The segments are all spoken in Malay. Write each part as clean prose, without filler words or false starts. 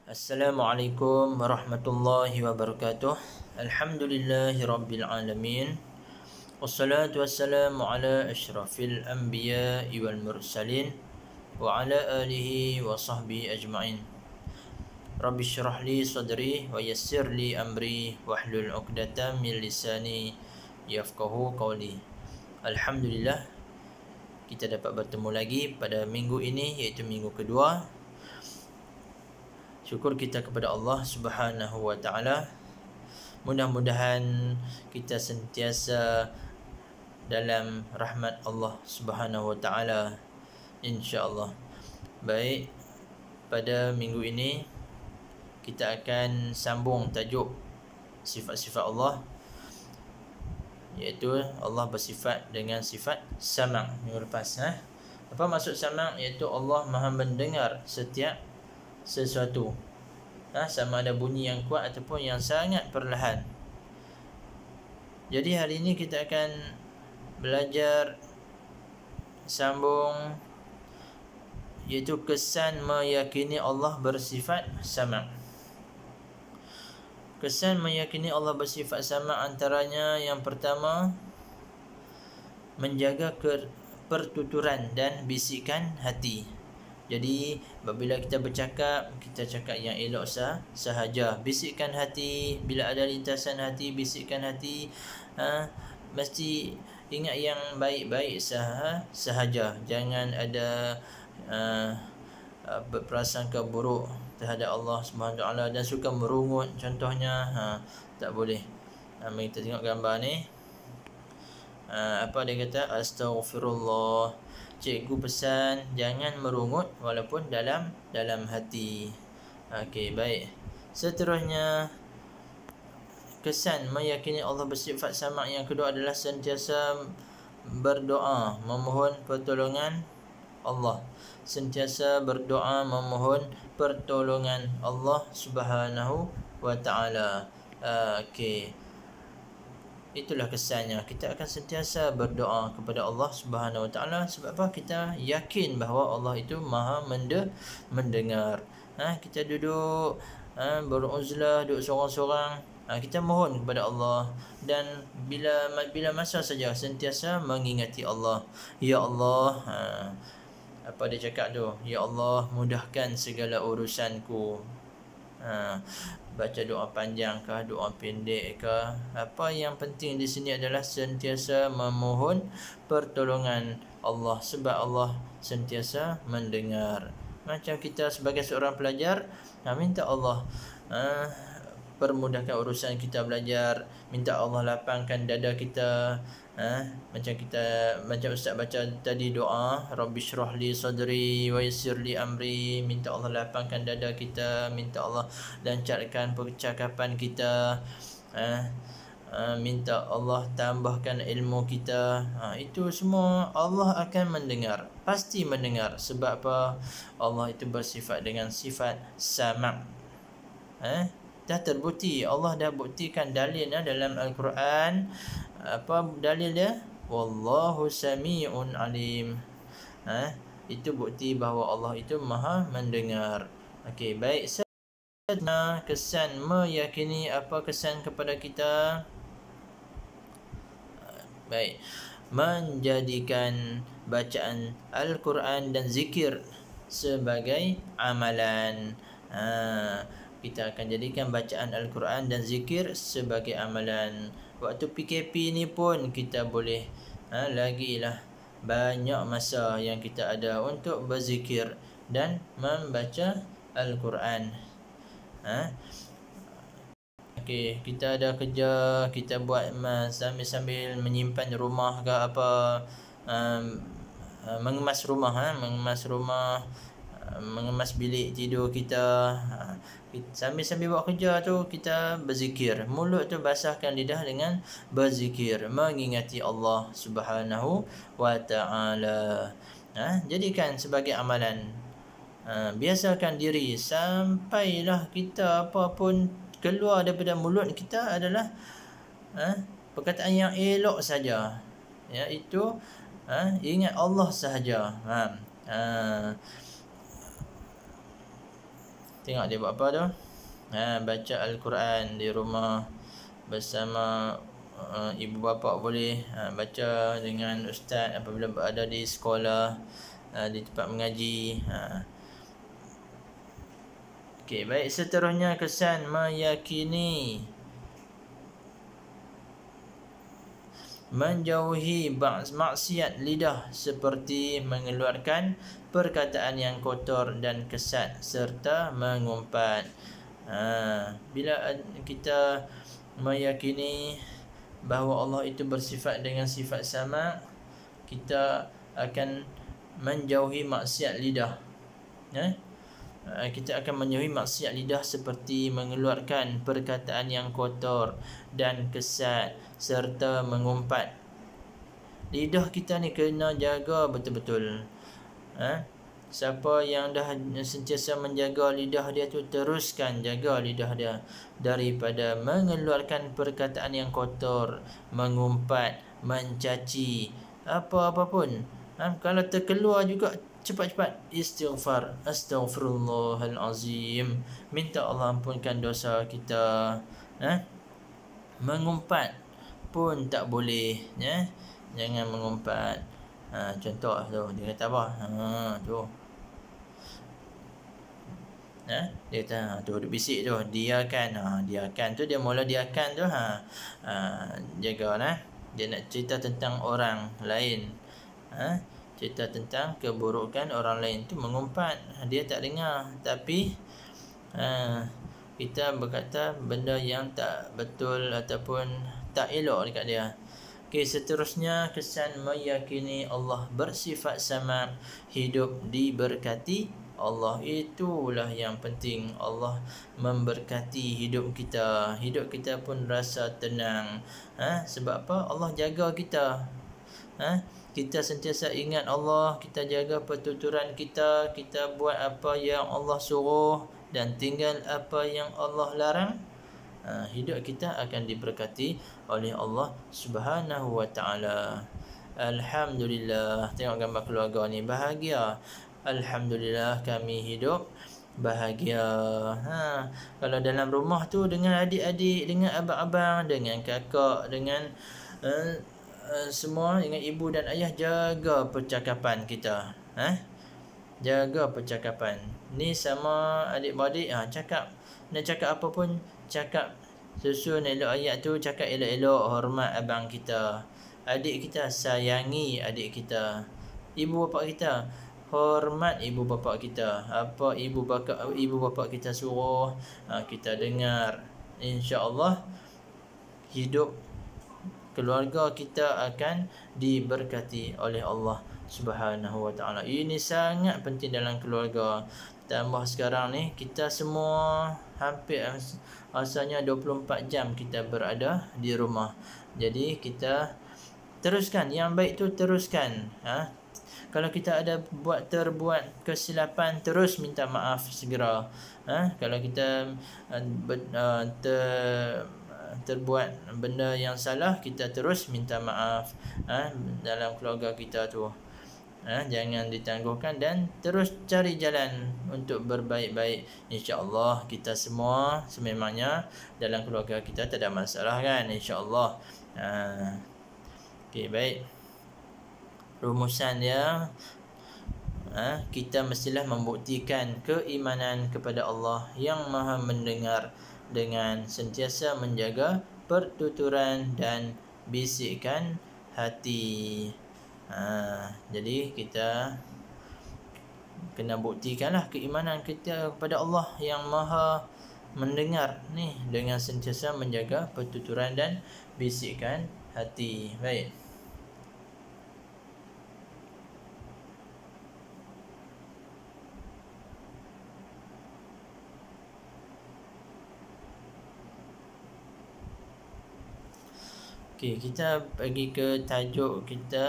Assalamualaikum warahmatullahi wabarakatuh. Alhamdulillahi rabbil alamin. Wassalatu wassalamu ala asyrafil anbiya'i wal mursalin wa ala alihi wa sahbihi ajma'in. Rabbi syrah li sadri wa yassir li amri wahlul 'uqdatam min lisani yafqahu qawli. Alhamdulillah, kita dapat bertemu lagi pada minggu ini, iaitu minggu kedua. Syukur kita kepada Allah Subhanahu wa taala. Mudah-mudahan kita sentiasa dalam rahmat Allah Subhanahu wa taala, insya-Allah. Baik, pada minggu ini kita akan sambung tajuk sifat-sifat Allah, iaitu Allah bersifat dengan sifat sama'. Minggu lepas apa maksud sama'? Iaitu Allah Maha mendengar setiap sesuatu, sama ada bunyi yang kuat ataupun yang sangat perlahan. Jadi hari ini kita akan belajar sambung, iaitu kesan meyakini Allah bersifat sama'. Kesan meyakini Allah bersifat sama' antaranya yang pertama, menjaga pertuturan dan bisikan hati. Jadi apabila kita bercakap, kita cakap yang elok sahaja. Bisikkan hati, bila ada lintasan hati, bisikkan hati. Mesti ingat yang baik-baik sahaja. Jangan ada berprasangka buruk terhadap Allah Subhanahu Wa Taala dan suka merungut contohnya. Tak boleh. Mari kita tengok gambar ni. Apa dia kata? Astaghfirullah. Cikgu pesan jangan merungut walaupun dalam hati. Okey, baik. Seterusnya, kesan meyakini Allah bersifat sama' yang kedua adalah sentiasa berdoa memohon pertolongan Allah. Sentiasa berdoa memohon pertolongan Allah Subhanahu wa taala. Okey. Itulah kesannya. Kita akan sentiasa berdoa kepada Allah Subhanahu Wa Taala. Sebab apa? Kita yakin bahawa Allah itu Maha mendengar. Kita duduk beruzlah, duduk seorang-seorang, kita mohon kepada Allah, dan bila masa saja sentiasa mengingati Allah. Ya Allah, apa dia cakap tu? Ya Allah, mudahkan segala urusanku. Baca doa panjang kah, doa pendek kah, apa yang penting di sini adalah sentiasa memohon pertolongan Allah, sebab Allah sentiasa mendengar. Macam kita sebagai seorang pelajar, minta Allah permudahkan urusan kita belajar, minta Allah lapangkan dada kita. Macam ustaz baca tadi doa, Rabbi syrah li sadri wa yassir li amri, minta Allah lapangkan dada kita, minta Allah lancarkan percakapan kita, minta Allah tambahkan ilmu kita. Itu semua Allah akan mendengar, pasti mendengar. Sebab apa? Allah itu bersifat dengan sifat sama'. Dah terbukti, Allah dah buktikan dalilnya dalam Al-Quran. Apa dalil dia? Wallahu sami'un alim. Itu bukti bahawa Allah itu Maha mendengar. Okey, baik. Kesan meyakini, apa kesan kepada kita? Baik, menjadikan bacaan Al-Quran dan zikir sebagai amalan. Kita akan jadikan bacaan Al-Quran dan zikir sebagai amalan. Waktu PKP ni pun kita boleh lagilah banyak masa yang kita ada untuk berzikir dan membaca Al-Quran. Okey, kita ada kerja, kita buat sambil menyimpan rumah ke apa, mengemas rumah, mengemas bilik tidur kita. Sambil buat kerja tu kita berzikir. Mulut tu basahkan lidah dengan berzikir, mengingati Allah Subhanahu wa taala. Jadikan sebagai amalan. Biasakan diri sampailah kita apa pun keluar daripada mulut kita adalah perkataan yang elok saja. Itu ingat Allah sahaja. Tengok dia buat apa tu. Baca Al-Quran di rumah bersama ibu bapa boleh, baca dengan ustaz apabila berada di sekolah, di tempat mengaji. Okey, baik, seterusnya kesan meyakini menjauhi maksiat lidah seperti mengeluarkan perkataan yang kotor dan kesat serta mengumpat. Bila kita meyakini bahawa Allah itu bersifat dengan sifat sama, kita akan menjauhi maksiat lidah. Kita akan menjauhi maksiat lidah seperti mengeluarkan perkataan yang kotor dan kesat serta mengumpat. Lidah kita ni kena jaga betul-betul. Siapa yang dah sentiasa menjaga lidah dia tu, teruskan jaga lidah dia daripada mengeluarkan perkataan yang kotor, mengumpat, mencaci, apa-apa pun. Kalau terkeluar juga, cepat-cepat istighfar, astaghfirullahalazim, minta Allah ampunkan dosa kita. Mengumpat pun tak boleh, jangan mengumpat. Contoh tu, dia kata apa? Tu. Dia kata tu duk bisik tu, diakan. Diakan tu, dia mula diakan tu. Jagalah. Dia nak cerita tentang orang lain. Cerita tentang keburukan orang lain tu mengumpat. Dia tak dengar, tapi kita berkata benda yang tak betul ataupun tak elok dekat dia. Okey, seterusnya kesan meyakini Allah bersifat sama, hidup diberkati Allah. Itulah yang penting. Allah memberkati hidup kita. Hidup kita pun rasa tenang. Sebab apa? Allah jaga kita. Kita sentiasa ingat Allah, kita jaga pertuturan kita, kita buat apa yang Allah suruh dan tinggal apa yang Allah larang. Hidup kita akan diberkati oleh Allah Subhanahu wa taala. Alhamdulillah. Tengok gambar keluarga ni, bahagia. Alhamdulillah kami hidup bahagia. Kalau dalam rumah tu dengan adik-adik, dengan abang-abang, dengan kakak, dengan semua, dengan ibu dan ayah, jaga percakapan kita. Jaga percakapan. Ni sama adik-beradik, cakap, nak cakap apa pun, cakap susun elok ayat tu, cakap elok-elok, hormat abang kita, adik kita, sayangi adik kita, ibu bapa kita, hormat ibu bapa kita. Apa ibu bapa kita suruh, kita dengar. InsyaAllah hidup keluarga kita akan diberkati oleh Allah Subhanahu wa taala. Ini sangat penting dalam keluarga. Tambah sekarang ni kita semua hampir asalnya 24 jam kita berada di rumah. Jadi kita teruskan yang baik tu, teruskan. Kalau kita ada terbuat kesilapan, terus minta maaf segera. Kalau kita terbuat benda yang salah, kita terus minta maaf dalam keluarga kita tu. Jangan ditangguhkan dan terus cari jalan untuk berbaik-baik. InsyaAllah kita semua sememangnya dalam keluarga kita tak ada masalah kan, InsyaAllah. Okey, baik. Rumusan dia, kita mestilah membuktikan keimanan kepada Allah yang Maha mendengar dengan sentiasa menjaga pertuturan dan bisikan hati. Jadi kita kena buktikanlah keimanan kita kepada Allah yang Maha mendengar ni dengan sentiasa menjaga pertuturan dan bisikan hati. Baik. Okey, kita pergi ke tajuk kita.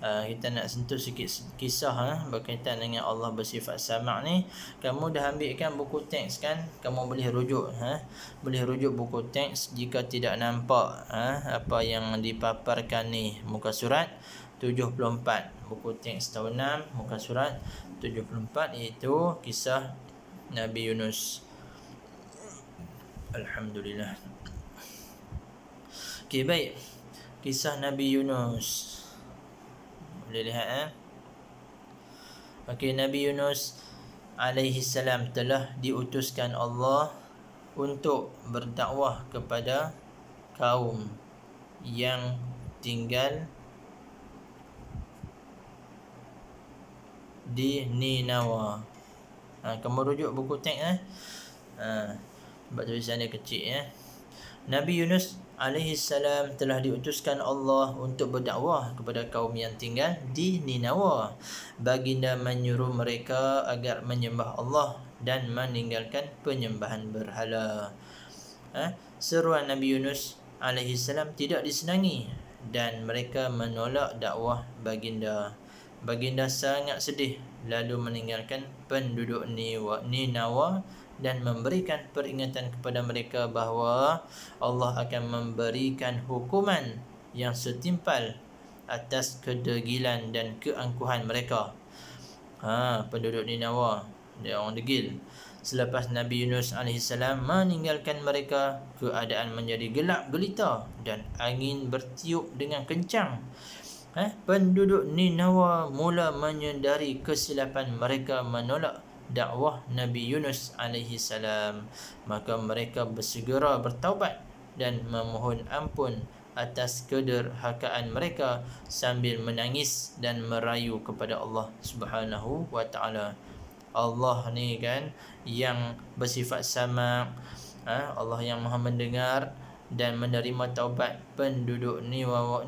Kita nak sentuh sikit kisah berkaitan dengan Allah bersifat sama' ni. Kamu dah ambil kan buku teks kan? Kamu boleh rujuk, boleh rujuk buku teks jika tidak nampak apa yang dipaparkan ni. Muka surat 74, buku teks tahun 6, muka surat 74, iaitu kisah Nabi Yunus. Alhamdulillah. Okey, baik. Kisah Nabi Yunus. Boleh lihat Okey, Nabi Yunus alaihi salam telah diutuskan Allah untuk berdakwah kepada kaum yang tinggal di Ninawa. Kamu rujuk buku teks sebab tulisan dia kecil Nabi Yunus alaihi salam telah diutuskan Allah untuk berdakwah kepada kaum yang tinggal di Ninawa. Baginda menyuruh mereka agar menyembah Allah dan meninggalkan penyembahan berhala. Seruan Nabi Yunus alaihi salam tidak disenangi dan mereka menolak dakwah baginda. Baginda sangat sedih lalu meninggalkan penduduk Ninawa dan memberikan peringatan kepada mereka bahawa Allah akan memberikan hukuman yang setimpal atas kedegilan dan keangkuhan mereka. Penduduk Ninawa, dia orang degil. Selepas Nabi Yunus AS meninggalkan mereka, keadaan menjadi gelap gelita dan angin bertiup dengan kencang. Penduduk Ninawa mula menyedari kesilapan mereka menolak dakwah Nabi Yunus AS. Maka mereka bersegera bertaubat dan memohon ampun atas kederhakaan mereka sambil menangis dan merayu kepada Allah Subhanahu wa taala. Allah ni kan yang bersifat sama, Allah yang Maha mendengar dan menerima taubat penduduk Ninawa,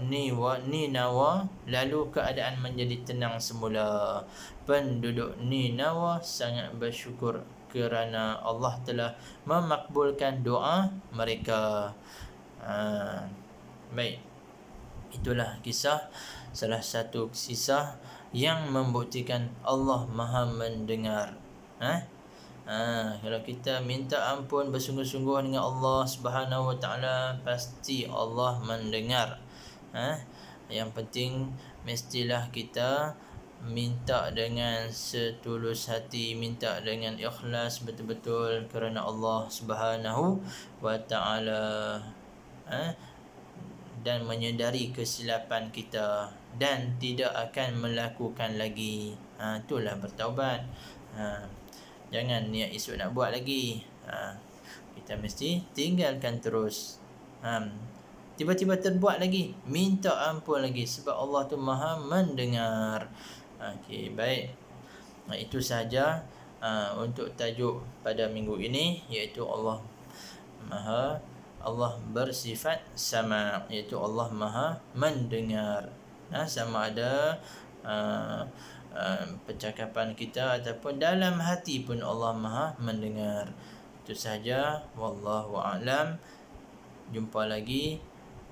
lalu keadaan menjadi tenang semula. Penduduk Ninawa sangat bersyukur kerana Allah telah memakbulkan doa mereka. Baik, itulah kisah, salah satu kisah yang membuktikan Allah Maha mendengar. Kalau kita minta ampun bersungguh-sungguh dengan Allah Subhanahu wa taala, pasti Allah mendengar. Yang penting mestilah kita minta dengan setulus hati, minta dengan ikhlas betul-betul kerana Allah Subhanahu wa taala, dan menyedari kesilapan kita dan tidak akan melakukan lagi. Itulah bertaubat. Jangan niat esok nak buat lagi. Kita mesti tinggalkan terus. Tiba-tiba terbuat lagi, minta ampun lagi, sebab Allah tu Maha mendengar. Okey, baik. Itu sahaja untuk tajuk pada minggu ini, iaitu Allah bersifat sama, iaitu Allah Maha mendengar. Sama ada percakapan kita ataupun dalam hati pun Allah Maha mendengar. Itu sahaja, wallahu a'lam. Jumpa lagi.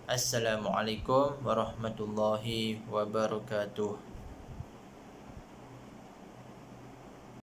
Assalamualaikum warahmatullahi wabarakatuh.